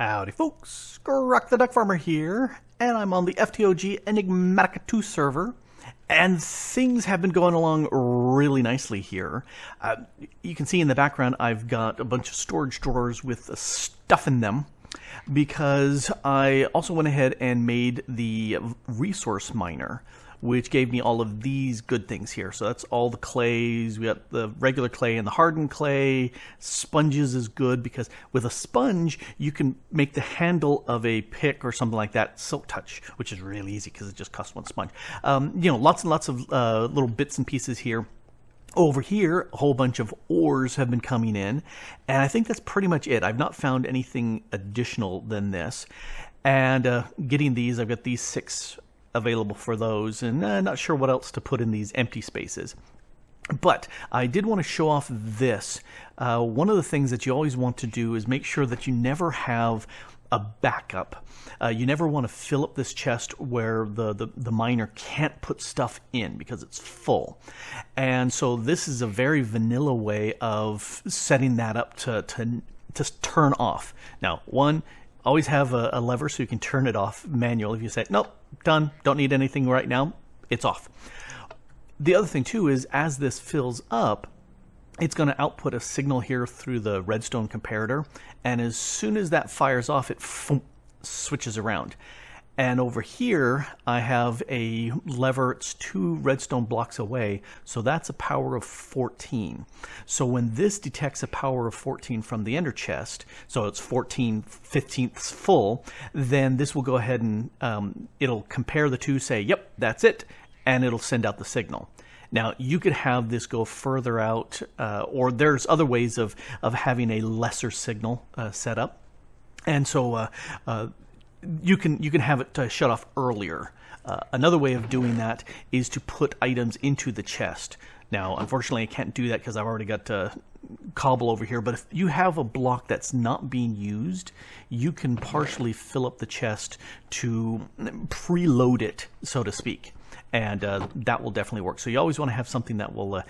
Howdy folks, Grok the DuckFarmer here, and I'm on the FTOG Enigmatica 2 server, and things have been going along really nicely here. You can see in the background I've got a bunch of storage drawers with stuff in them, because I also went ahead and made the resource miner, which gave me all of these good things here. So that's all the clays. We got the regular clay and the hardened clay. Sponges is good because with a sponge, you can make the handle of a pick or something like that silk touch, which is really easy because it just costs one sponge. Lots and lots of little bits and pieces here. Over here, a whole bunch of ores have been coming in, and I think that's pretty much it. I've not found anything additional than this. And getting these, I've got these 6 available for those, and not sure what else to put in these empty spaces. But I did want to show off this. One of the things that you always want to do is make sure that you never have a backup. You never want to fill up this chest where the miner can't put stuff in because it's full. And so this is a very vanilla way of setting that up to turn off. Now, one, always have a lever so you can turn it off manually. If you say, nope, done, don't need anything right now, it's off. The other thing too is as this fills up, it's going to output a signal here through the redstone comparator, and as soon as that fires off, it switches around. And over here, I have a lever, it's 2 redstone blocks away, so that's a power of 14. So when this detects a power of 14 from the ender chest, so it's 14/15 full, then this will go ahead and it'll compare the two, say, yep, that's it, and it'll send out the signal. Now, you could have this go further out, or there's other ways of having a lesser signal set up. And so you can have it shut off earlier. Another way of doing that is to put items into the chest. Now, unfortunately, I can't do that because I've already got cobble over here, but if you have a block that's not being used, you can partially fill up the chest to preload it, so to speak. And that will definitely work. So you always want to have something that will...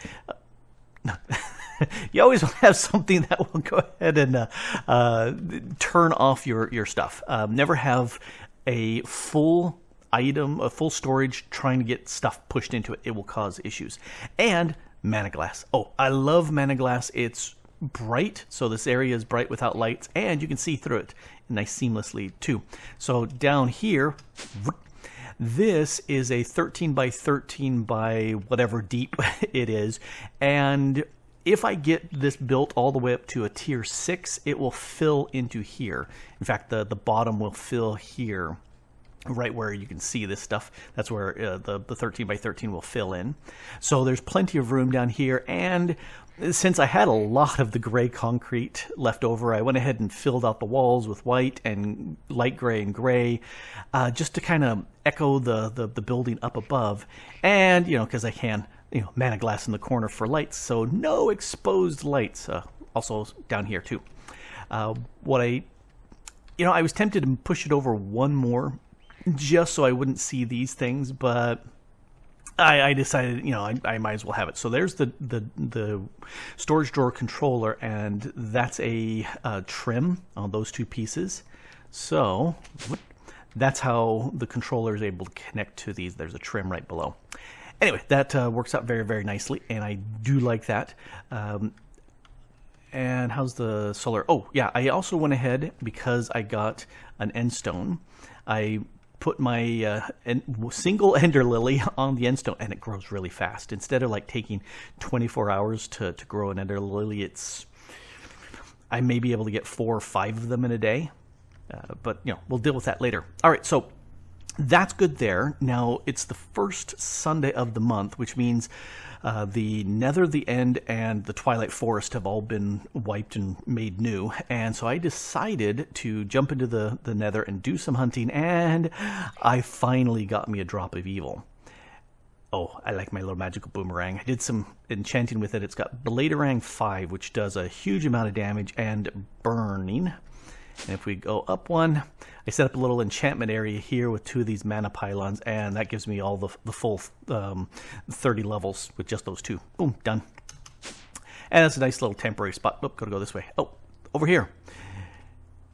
you always want to have something that will go ahead and turn off your stuff. Never have a full item, a full storage trying to get stuff pushed into it. It will cause issues. And mana glass. Oh, I love mana glass. It's bright, so this area is bright without lights, and you can see through it nice seamlessly too. So down here, this is a 13 by 13 by whatever deep it is, and if I get this built all the way up to a tier 6, it will fill into here. In fact, the bottom will fill here, right where you can see this stuff. That's where the 13 by 13 will fill in. So there's plenty of room down here, and since I had a lot of the gray concrete left over, I went ahead and filled out the walls with white and light gray and gray, just to kind of echo the building up above. And, because I can, mana glass in the corner for lights, so no exposed lights. Also down here too. I was tempted to push it over one more, just so I wouldn't see these things, but I decided, I might as well have it. So there's the storage drawer controller, and that's a trim on those 2 pieces. So that's how the controller is able to connect to these. There's a trim right below. Anyway, that works out very, very nicely, and I do like that. And how's the solar? Oh, yeah, I also went ahead, because I got an endstone, I put my single ender lily on the endstone, and it grows really fast. Instead of like taking 24 hours to grow an ender lily, I may be able to get 4 or 5 of them in a day. But we'll deal with that later. All right, so that's good there. Now, it's the first Sunday of the month, which means the Nether, the End, and the Twilight Forest have all been wiped and made new. And so I decided to jump into the Nether and do some hunting, and I finally got me a drop of evil. Oh, I like my little magical boomerang. I did some enchanting with it. It's got Bladerang 5, which does a huge amount of damage and burning. And if we go up one, I set up a little enchantment area here with 2 of these mana pylons, and that gives me all the full 30 levels with just those 2. Boom, done. And that's a nice little temporary spot. Oop, gotta go this way. Oh, over here.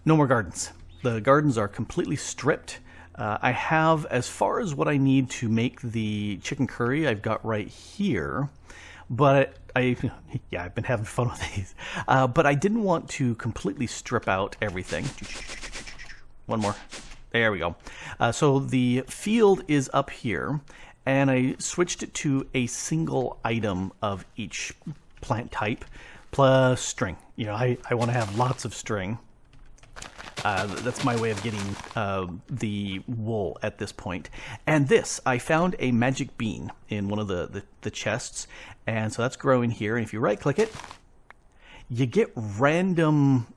No more gardens. The gardens are completely stripped. I have, as far as what I need to make the chicken curry, I've got right here. But I've been having fun with these. But I didn't want to completely strip out everything. One more. There we go. So the field is up here, and I switched it to a single item of each plant type plus string. You know, I want to have lots of string. That's my way of getting the wool at this point. And this, I found a magic bean in one of the chests, and so that's growing here. And if you right-click it, you get random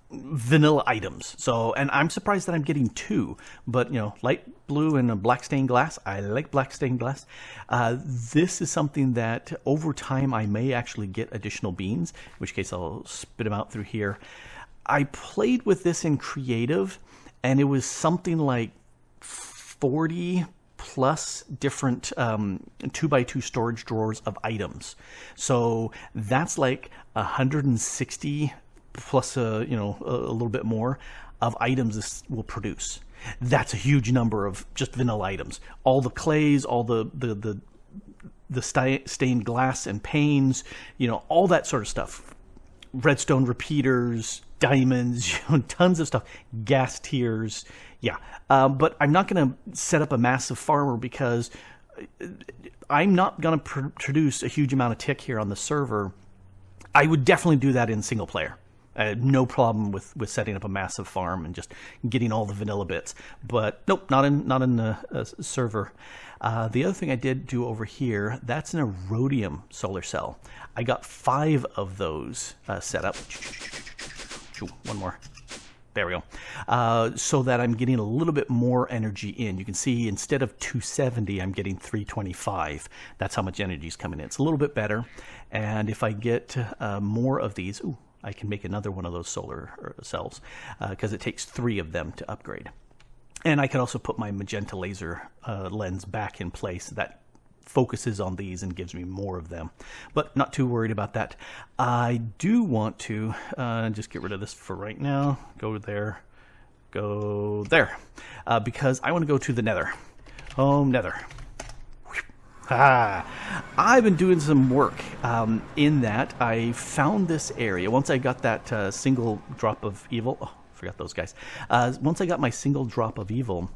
vanilla items. So, and I'm surprised that I'm getting 2, but you know, light blue and a black stained glass. I like black stained glass. This is something that over time I may actually get additional beans, in which case I'll spit them out through here. I played with this in creative, and it was something like 40 plus different 2x2 storage drawers of items. So that's like 160 plus a little bit more of items this will produce. That's a huge number of just vanilla items. All the clays, all the stained glass and panes, you know, all that sort of stuff. Redstone repeaters, diamonds, tons of stuff, gas tiers, yeah. But I'm not going to set up a massive farmer because I'm not going to produce a huge amount of tick here on the server. I would definitely do that in single player. I had no problem with setting up a massive farm and just getting all the vanilla bits. But nope, not in the server. The other thing I did do over here, that's an rhodium solar cell. I got 5 of those set up. One more. There we go. So that I'm getting a little bit more energy in. You can see instead of 270, I'm getting 325. That's how much energy is coming in. It's a little bit better. And if I get more of these, I can make another one of those solar cells because it takes 3 of them to upgrade. And I can also put my magenta laser lens back in place. That focuses on these and gives me more of them. But not too worried about that. I do want to just get rid of this for right now. Go there. Go there. Because I want to go to the Nether. Home Nether. I've been doing some work in that I found this area. Once I got that single drop of evil, oh, forgot those guys. Once I got my single drop of evil,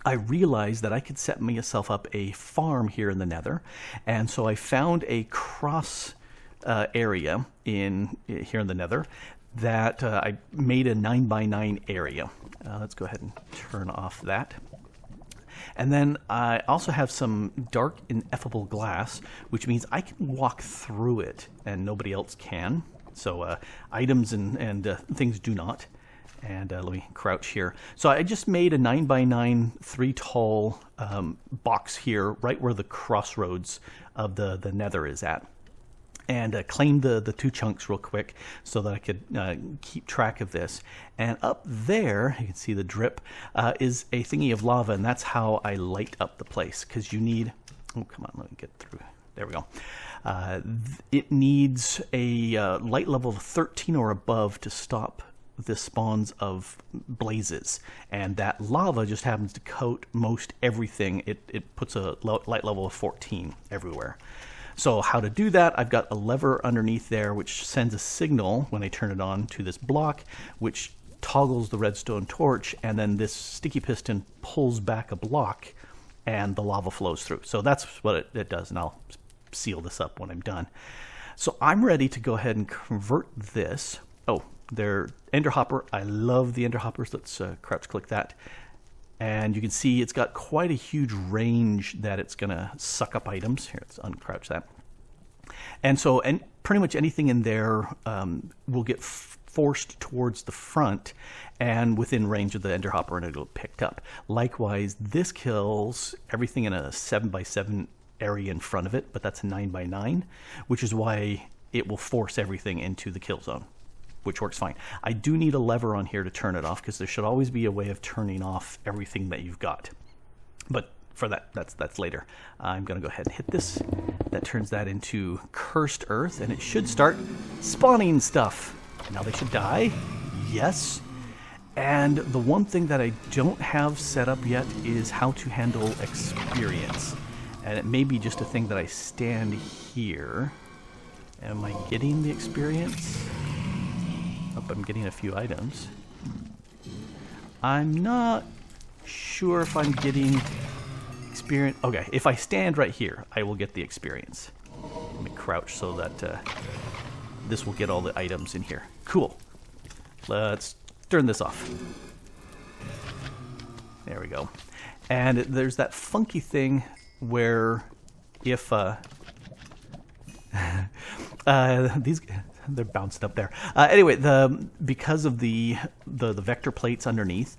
I realized that I could set myself up a farm here in the Nether, and so I found a cross area here in the Nether that I made a 9x9 area. Let's go ahead and turn off that. And then I also have some dark ineffable glass, which means I can walk through it and nobody else can. So items and things do not. And let me crouch here. So I just made a 9x9 3 tall box here right where the crossroads of the Nether is at. And claimed the 2 chunks real quick so that I could keep track of this. And up there, you can see the drip, is a thingy of lava, and that's how I light up the place. Because you need, oh come on, let me get through. There we go. It needs a light level of 13 or above to stop the spawns of blazes, and that lava just happens to coat most everything. It puts a light level of 14 everywhere. So how to do that, I've got a lever underneath there which sends a signal when I turn it on to this block, which toggles the redstone torch, and then this sticky piston pulls back a block and the lava flows through. So that's what it does, and I'll seal this up when I'm done. So I'm ready to go ahead and convert this. Oh, they're ender hopper. I love the ender hoppers. Let's crouch click that. And you can see it's got quite a huge range that it's going to suck up items. Here, let's uncrouch that. And so pretty much anything in there will get forced towards the front and within range of the ender hopper, and it'll get picked up. Likewise, this kills everything in a 7x7 area in front of it, but that's a 9x9, which is why it will force everything into the kill zone, which works fine. I do need a lever on here to turn it off because there should always be a way of turning off everything that you've got. But for that, that's later. I'm going to go ahead and hit this. That turns that into cursed earth, and it should start spawning stuff. Now they should die. Yes. And the one thing that I don't have set up yet is how to handle experience. And it may be just a thing that I stand here. Am I getting the experience? Oh, I'm getting a few items. I'm not sure if I'm getting experience. Okay, if I stand right here, I will get the experience. Let me crouch so that this will get all the items in here. Cool. Let's turn this off. There we go. And there's that funky thing where if these they're bouncing up there. Anyway, because of the vector plates underneath,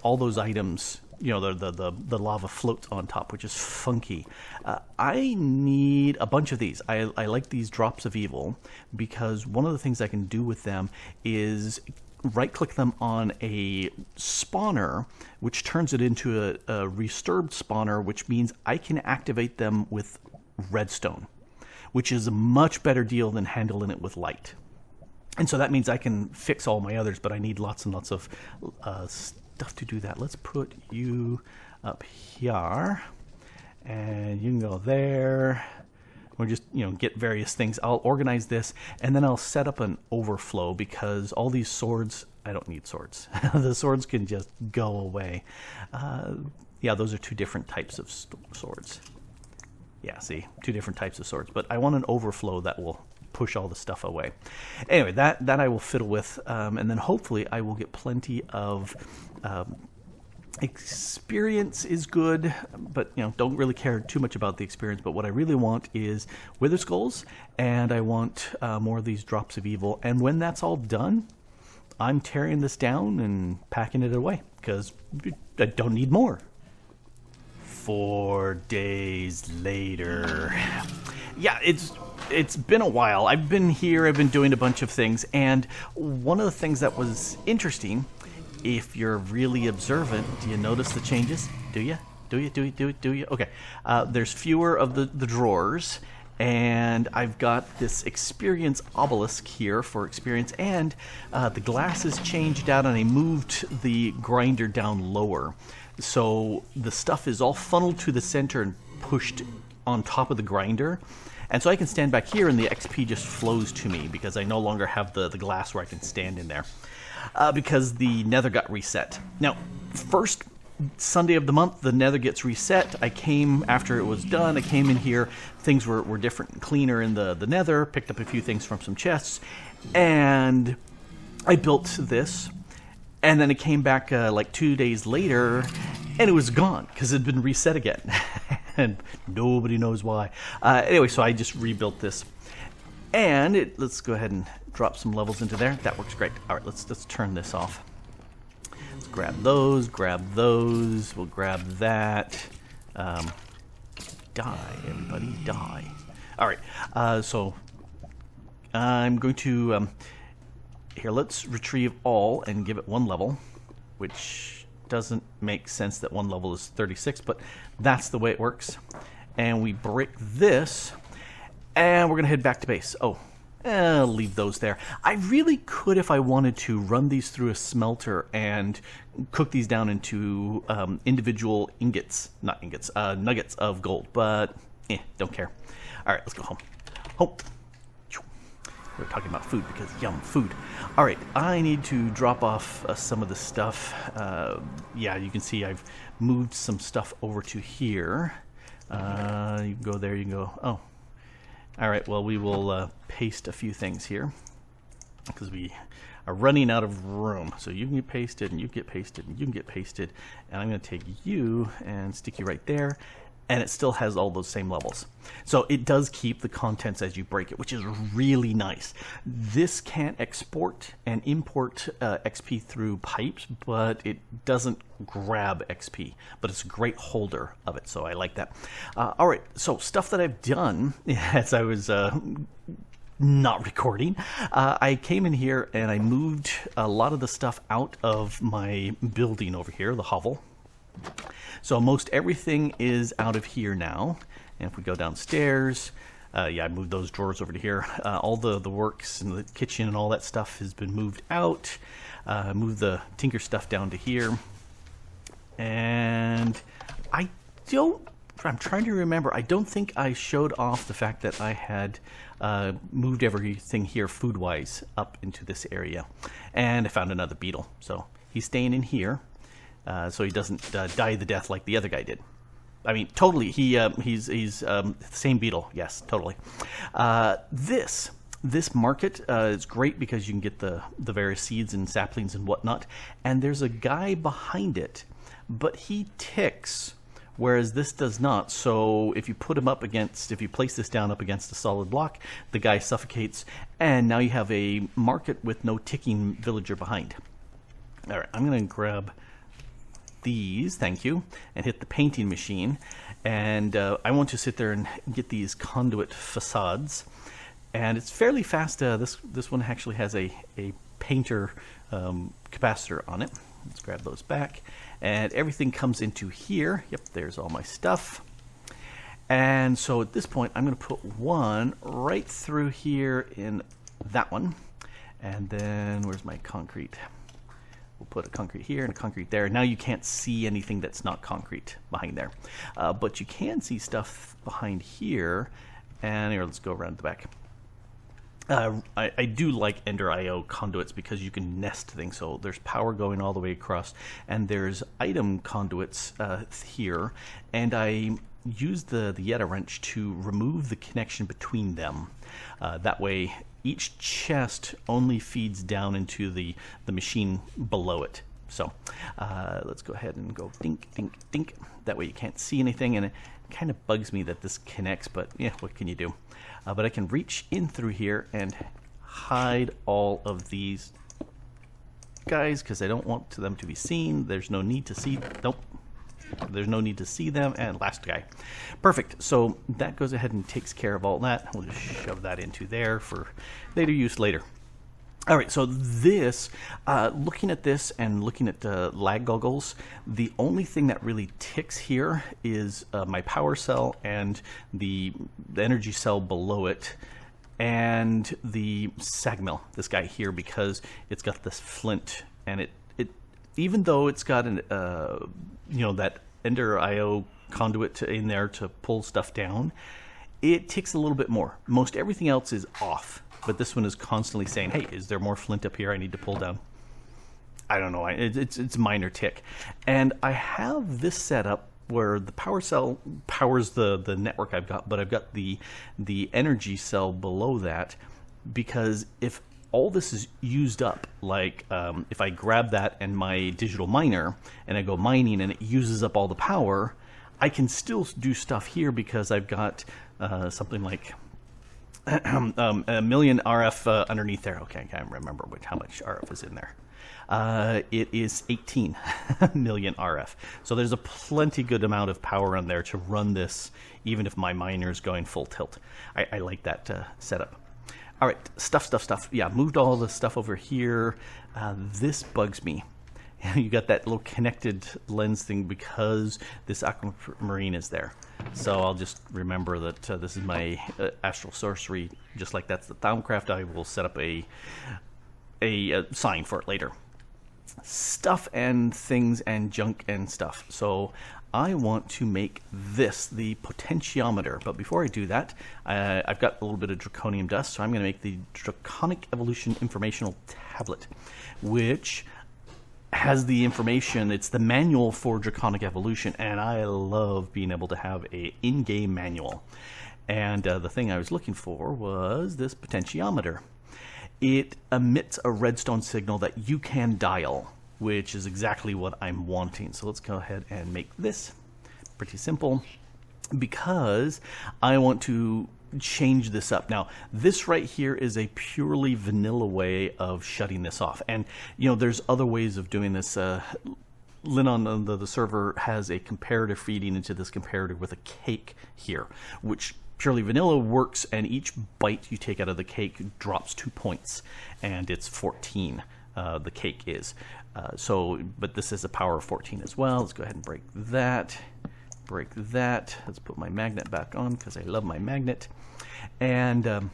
all those items, you know, the lava floats on top, which is funky. I need a bunch of these. I like these drops of evil because one of the things I can do with them is right-click them on a spawner, which turns it into a restored spawner, which means I can activate them with redstone, which is a much better deal than handling it with light. And so that means I can fix all my others, but I need lots and lots of stuff to do that. Let's put you up here, and you can go there. We'll just, you know, get various things. I'll organize this, and then I'll set up an overflow because all these swords, I don't need swords. The swords can just go away. Yeah, those are two different types of swords. Yeah, see, two different types of swords. But I want an overflow that will push all the stuff away. Anyway, that I will fiddle with, and then hopefully I will get plenty of experience is good, but you know, don't really care too much about the experience. But what I really want is wither skulls, and I want more of these drops of evil. And when that's all done, I'm tearing this down and packing it away because I don't need more. 4 days later. Yeah, it's been a while. I've been here, I've been doing a bunch of things, and one of the things that was interesting, if you're really observant, do you notice the changes? Do you? Do you? Okay. There's fewer of the drawers, and I've got this experience obelisk here for experience, and the glass has changed out, and I moved the grinder down lower. So the stuff is all funneled to the center and pushed on top of the grinder. And so I can stand back here and the XP just flows to me because I no longer have the glass where I can stand in there. Because the nether got reset. Now, first Sunday of the month, the nether gets reset. I came, after it was done, I came in here. Things were different and cleaner in the nether. Picked up a few things from some chests. And I built this. And then it came back like 2 days later, and it was gone because it had been reset again. And nobody knows why. Anyway, so I just rebuilt this. And let's go ahead and drop some levels into there. That works great. All right, let's turn this off. Let's grab those, We'll grab that. Die, everybody, die. All right, so I'm going to... here, let's retrieve all and give it 1 level, which doesn't make sense that 1 level is 36, but that's the way it works. And we break this, and we're going to head back to base. Oh, I'll leave those there. I really could, if I wanted to, run these through a smelter and cook these down into individual nuggets of gold, but don't care. All right, let's go home. Home. We're talking about food because yum, food. All right, I need to drop off some of the stuff. Yeah, you can see I've moved some stuff over to here. You can go there, you can go, oh. All right, well, we will paste a few things here because we are running out of room. So you can get pasted, and you get pasted, and you can get pasted. And I'm going to take you and stick you right there. And it still has all those same levels. So it does keep the contents as you break it, which is really nice. This can't export and import XP through pipes, but it doesn't grab XP. But it's a great holder of it, so I like that. All right, so stuff that I've done as I was not recording. I came in here and I moved a lot of the stuff out of my building over here, the hovel. So most everything is out of here now. And if we go downstairs, Yeah, I moved those drawers over to here. All the works and the kitchen and all that stuff has been moved out. Moved the tinker stuff down to here. And I'm trying to remember. I don't think I showed off the fact that I had moved everything here food-wise up into this area. And I found another beetle. So he's staying in here so he doesn't die the death like the other guy did. I mean, totally. He's the same beetle. Yes, totally. This market is great because you can get the various seeds and saplings and whatnot. And there's a guy behind it, but he ticks, whereas this does not. So if you put him up against, if you place this down up against a solid block, the guy suffocates, and now you have a market with no ticking villager behind. All right, I'm going to grab these, thank you, and hit the painting machine. And I want to sit there and get these conduit facades. And it's fairly fast. This one actually has a painter capacitor on it. Let's grab those back. And everything comes into here. Yep, there's all my stuff. And so at this point, I'm going to put one right through here in that one. And then where's my concrete? We'll put a concrete here and a concrete there. Now you can't see anything that's not concrete behind there. But you can see stuff behind here. And here, let's go around the back. I do like Ender IO conduits because you can nest things. So there's power going all the way across, and there's item conduits here. And I use the Yeta wrench to remove the connection between them. That way, each chest only feeds down into the machine below it. So let's go ahead and go dink, dink, dink. That way you can't see anything, and it kind of bugs me that this connects, but yeah, what can you do? But I can reach in through here and hide all of these guys because I don't want them to be seen. There's no need to see. Nope. There's no need to see them. And last guy. Perfect. So that goes ahead and takes care of all that. We'll just shove that into there for later use later. All right, so this, looking at this and looking at lag goggles, the only thing that really ticks here is my power cell and the energy cell below it, and the sag mill, this guy here, because it's got this flint, and it even though it's got an that Ender IO conduit in there to pull stuff down, it ticks a little bit more. Most everything else is off. But this one is constantly saying, hey, is there more flint up here I need to pull down? I don't know. It's a minor tick. And I have this set up where the power cell powers the network I've got, but I've got the energy cell below that, because if all this is used up, like if I grab that and my digital miner and I go mining and it uses up all the power, I can still do stuff here because I've got something like a million RF underneath there. Okay, I can't remember how much RF is in there. It is 18 million RF. So there's a plenty good amount of power on there to run this, even if my miner is going full tilt. I like that setup. All right, stuff. Yeah, moved all the stuff over here. This bugs me. You got that little connected lens thing because this aquamarine is there. So I'll just remember that this is my astral sorcery. Just like that's the Thaumcraft, I will set up a sign for it later. Stuff and things and junk and stuff. So I want to make this the potentiometer. But before I do that, I've got a little bit of draconium dust. So I'm going to make the Draconic Evolution Informational Tablet, which has the information. It's the manual for Draconic Evolution, and I love being able to have a in-game manual. And the thing I was looking for was this potentiometer. It emits a redstone signal that you can dial, which is exactly what I'm wanting. So let's go ahead and make this pretty simple, because I want to change this up. Now, this right here is a purely vanilla way of shutting this off. And, there's other ways of doing this. Lynn on the server has a comparative feeding into this comparative with a cake here, which purely vanilla works, and each bite you take out of the cake drops 2 points, and it's 14, the cake is. But this is a power of 14 as well. Let's go ahead and break that. Let's put my magnet back on because I love my magnet. And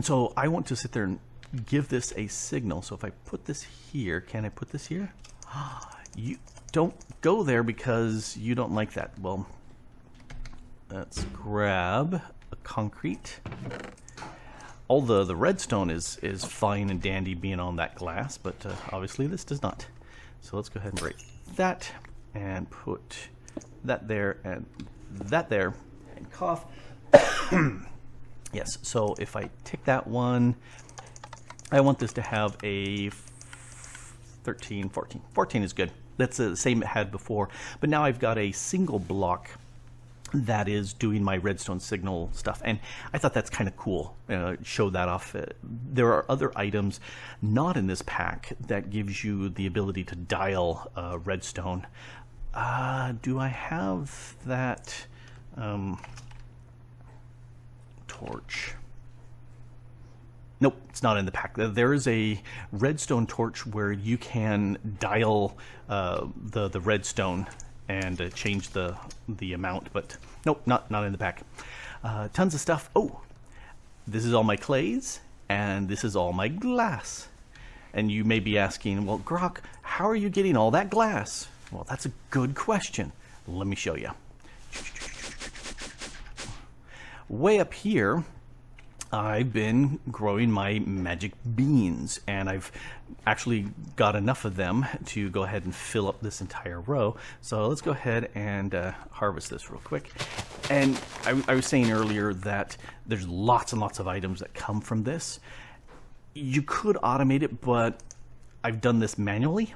so I want to sit there and give this a signal. So if I put this here, can I put this here? You don't go there because you don't like that. Well, let's grab a concrete. All the redstone is fine and dandy being on that glass, but obviously this does not. So let's go ahead and break that and put that there and that there and cough. Yes, so if I take that one, I want this to have a 13, 14. 14 is good. That's the same it had before, but now I've got a single block that is doing my redstone signal stuff, and I thought that's kind of cool. Show that off. There are other items not in this pack that gives you the ability to dial redstone. Do I have that torch? Nope, it's not in the pack. There is a redstone torch where you can dial the redstone and change the amount, but nope, not in the pack. Tons of stuff. Oh, this is all my clays, and this is all my glass. And you may be asking, well, Grok, how are you getting all that glass? Well, that's a good question. Let me show you. Way up here, I've been growing my magic beans, and I've actually got enough of them to go ahead and fill up this entire row. So let's go ahead and harvest this real quick. And I was saying earlier that there's lots and lots of items that come from this. You could automate it, but I've done this manually,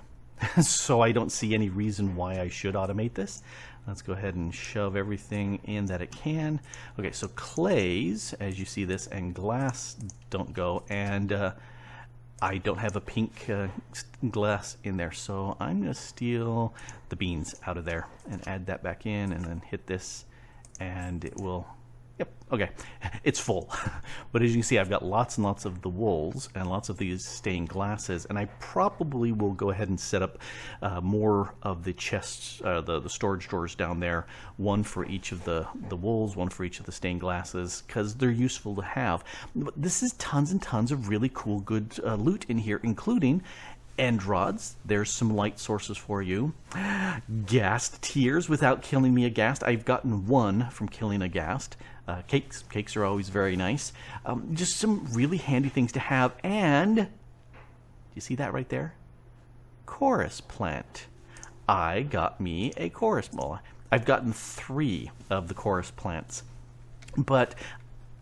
so I don't see any reason why I should automate this. Let's go ahead and shove everything in that it can. Okay, so clays, as you see this, and glass don't go, and I don't have a pink glass in there, so I'm going to steal the beans out of there and add that back in, and then hit this, and it will... Yep, okay, it's full. But as you can see, I've got lots and lots of the wools and lots of these stained glasses, and I probably will go ahead and set up more of the chests, the storage drawers down there, one for each of the wools, one for each of the stained glasses, because they're useful to have. But this is tons and tons of really cool, good loot in here, including end rods. There's some light sources for you. Ghast tears without killing me a ghast. I've gotten one from killing a ghast. Cakes are always very nice. Just some really handy things to have. And do you see that right there? Chorus plant. I got me a chorus. Well, I've gotten 3 of the chorus plants, but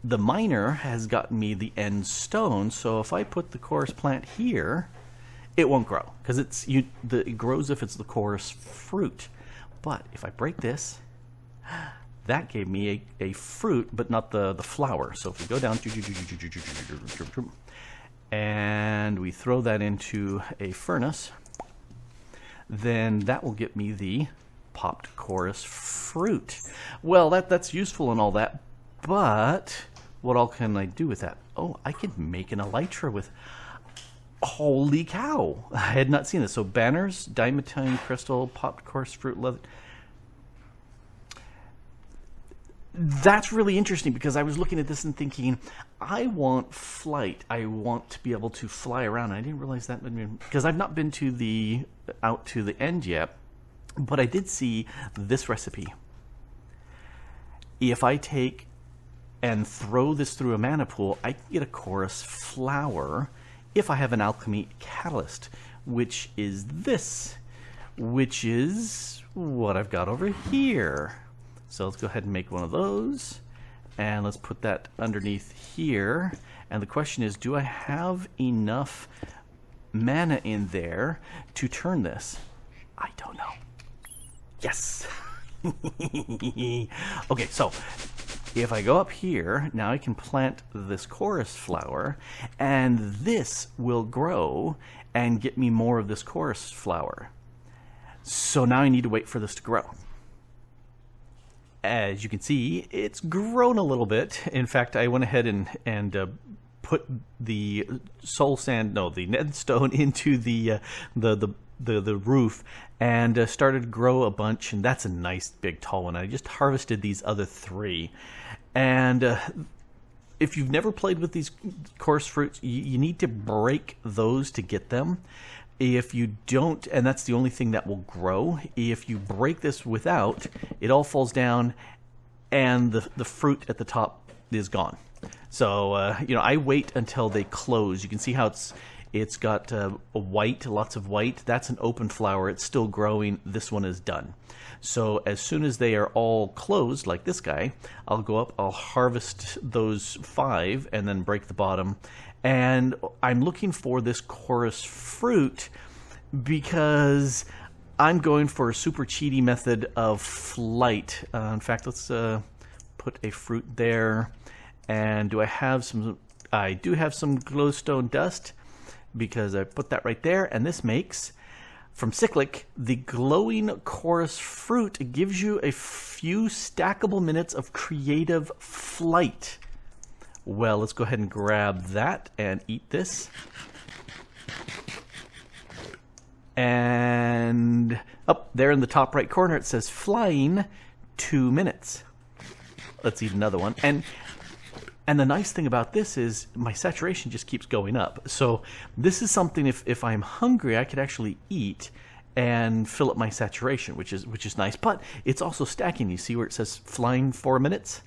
the miner has gotten me the end stone. So if I put the chorus plant here, it won't grow because it grows if it's the chorus fruit. But if I break this, that gave me a fruit, but not the flower. So if we go down and we throw that into a furnace, then that will get me the popped chorus fruit. Well, that's useful and all that, but what all can I do with that? Oh, I could make an elytra with... Holy cow! I had not seen this. So banners, diamantine crystal, popped chorus fruit, leather. That's really interesting because I was looking at this and thinking, I want flight. I want to be able to fly around. I didn't realize that because I've not been to out to the end yet, but I did see this recipe. If I take and throw this through a mana pool, I can get a chorus flower if I have an alchemy catalyst, which is this, which is what I've got over here. So let's go ahead and make one of those, and let's put that underneath here. And the question is, do I have enough mana in there to turn this? I don't know. Yes. Okay, so if I go up here, now I can plant this chorus flower, and this will grow and get me more of this chorus flower. So now I need to wait for this to grow. As you can see, it's grown a little bit. In fact, I went ahead and put the the Nedstone into the roof and started to grow a bunch, and that's a nice big tall one. I just harvested these other 3, and if you've never played with these coarse fruits, you need to break those to get them. If you don't, and that's the only thing that will grow, if you break this without, it all falls down and the fruit at the top is gone. So, you know, I wait until they close. You can see how it's got a white, lots of white. That's an open flower. It's still growing. This one is done. So as soon as they are all closed, like this guy, I'll go up, I'll harvest those 5 and then break the bottom. And I'm looking for this chorus fruit because I'm going for a super cheaty method of flight. In fact, let's put a fruit there. And do I have some? I do have some glowstone dust because I put that right there. And this makes, from Cyclic, the glowing chorus fruit. It gives you a few stackable minutes of creative flight. Well, let's go ahead and grab that and eat this. And up there in the top right corner, it says flying 2 minutes. Let's eat another one. And the nice thing about this is my saturation just keeps going up. So this is something, if I'm hungry, I could actually eat and fill up my saturation, which is nice. But it's also stacking. You see where it says flying 4 minutes?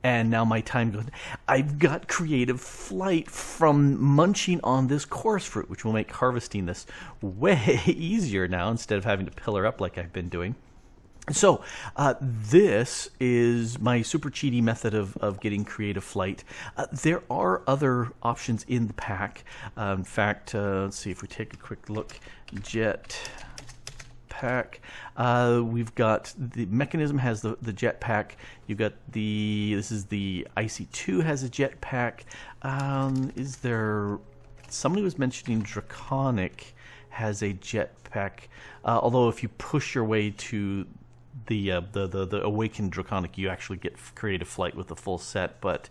And now my time goes. I've got creative flight from munching on this chorus fruit, which will make harvesting this way easier now instead of having to pillar up like I've been doing. So this is my super cheaty method of getting creative flight. There are other options in the pack. In fact, let's see if we take a quick look. Jetpack. We've got the mechanism has the jetpack. You've got this is the IC2 has a jetpack. Is there, somebody was mentioning Draconic has a jetpack. Although if you push your way to the Awakened Draconic, you actually get creative flight with the full set, but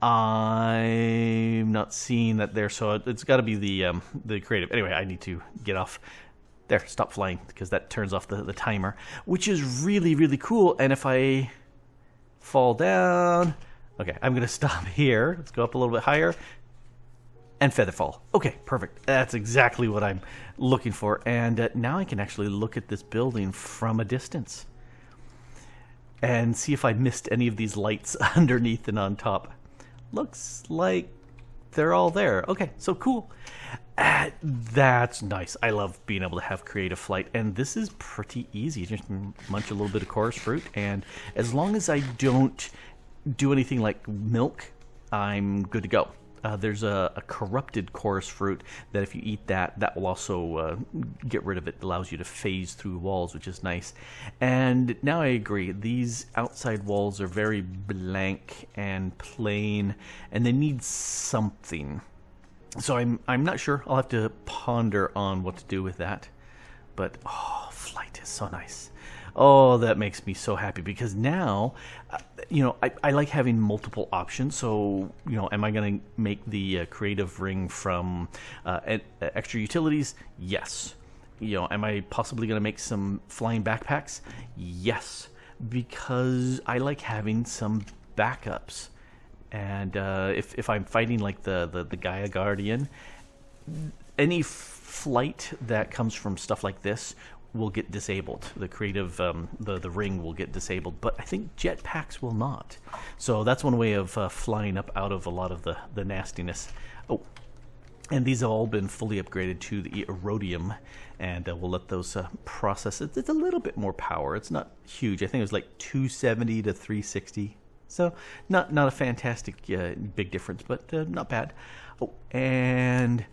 I'm not seeing that there, so it's got to be the creative. Anyway, I need to get off. There, stop flying, because that turns off the timer, which is really, really cool. And if I fall down, okay, I'm going to stop here. Let's go up a little bit higher. And featherfall. Okay, perfect. That's exactly what I'm looking for. And now I can actually look at this building from a distance and see if I missed any of these lights underneath and on top. Looks like they're all there. Okay, so cool. That's nice. I love being able to have creative flight, and this is pretty easy. Just munch a little bit of chorus fruit, and as long as I don't do anything like milk, I'm good to go. There's a corrupted chorus fruit that if you eat that will also get rid of it. It allows you to phase through walls, which is nice. And now I agree, these outside walls are very blank and plain, and they need something. So I'm not sure. I'll have to ponder on what to do with that. But, oh, flight is so nice. Oh, that makes me so happy, because now, you know, I like having multiple options. So, you know, am I going to make the creative ring from extra utilities? Yes. You know, am I possibly going to make some flying backpacks? Yes, because I like having some backups. And if I'm fighting like the Gaia Guardian, any flight that comes from stuff like this will get disabled. The creative, the ring will get disabled, but I think jetpacks will not. So that's one way of flying up out of a lot of the nastiness. Oh, and these have all been fully upgraded to the Erodium, and we'll let those process it. It's a little bit more power. It's not huge. I think it was like 270 to 360. So not a fantastic big difference, but not bad. Oh, and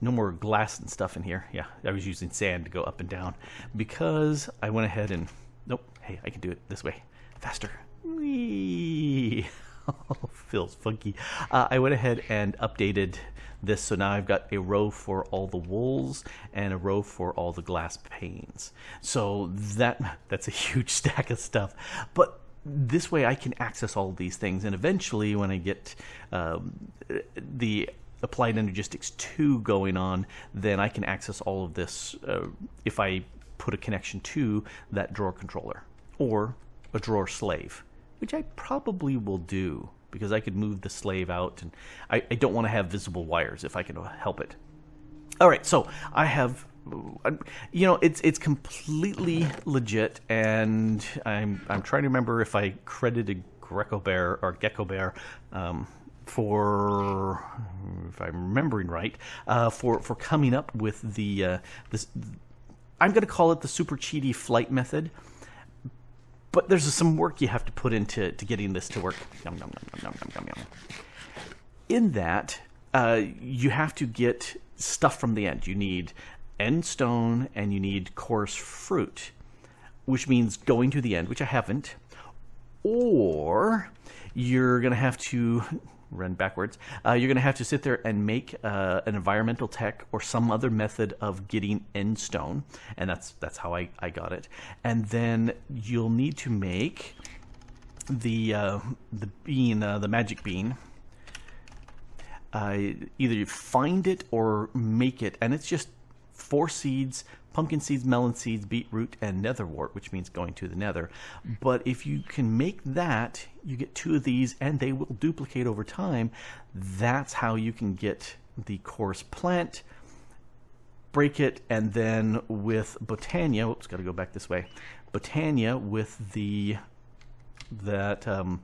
no more glass and stuff in here. Yeah, I was using sand to go up and down because I went ahead and... Nope, hey, I can do it this way. Faster. Whee! Oh, feels funky. I went ahead and updated this, so now I've got a row for all the wools and a row for all the glass panes. So that's a huge stack of stuff. But this way I can access all of these things, and eventually when I get the Applied Energistics 2 going on, then I can access all of this if I put a connection to that drawer controller or a drawer slave. which I probably will do because I could move the slave out, and I don't want to have visible wires if I can help it. All right, so I have, you know, it's completely legit, and I'm trying to remember if I credited Gecko Bear for, if I'm remembering right, for coming up with the this. I'm going to call it the super cheaty flight method. But there's some work you have to put into getting this to work. Yum, yum, yum, yum, yum, yum, yum. In that, you have to get stuff from the end. You need end stone and you need coarse fruit, which means going to the end, which I haven't. Or you're going to have to run backwards. You're going to have to sit there and make an environmental tech or some other method of getting end stone, and that's how I got it. And then you'll need to make the bean, the magic bean. Either you find it or make it, and it's just 4 seeds: pumpkin seeds, melon seeds, beetroot, and netherwort, which means going to the nether. But if you can make that, you get 2 of these, and they will duplicate over time. That's how you can get the coarse plant, break it, and then with Botania, oops, got to go back this way. Botania with that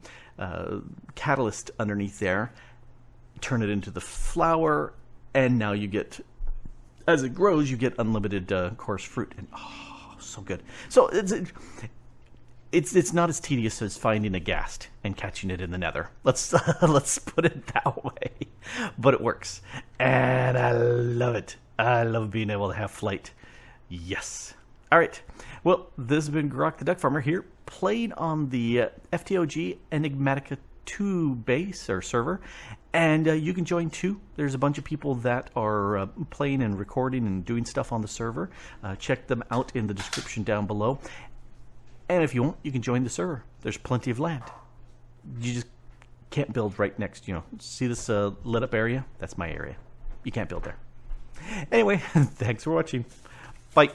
catalyst underneath there, turn it into the flower, and now you get, as it grows, you get unlimited coarse fruit, and oh, so good. So it's not as tedious as finding a ghast and catching it in the nether. Let's put it that way. But it works, and I love it. I love being able to have flight. Yes. All right. Well, this has been Grok the Duck Farmer here, playing on the FTOG Enigmatica 2 base or server. And you can join too. There's a bunch of people that are playing and recording and doing stuff on the server. Check them out in the description down below. And if you want, you can join the server. There's plenty of land. You just can't build right next. You know, see this lit up area? That's my area. You can't build there. Anyway, thanks for watching. Bye.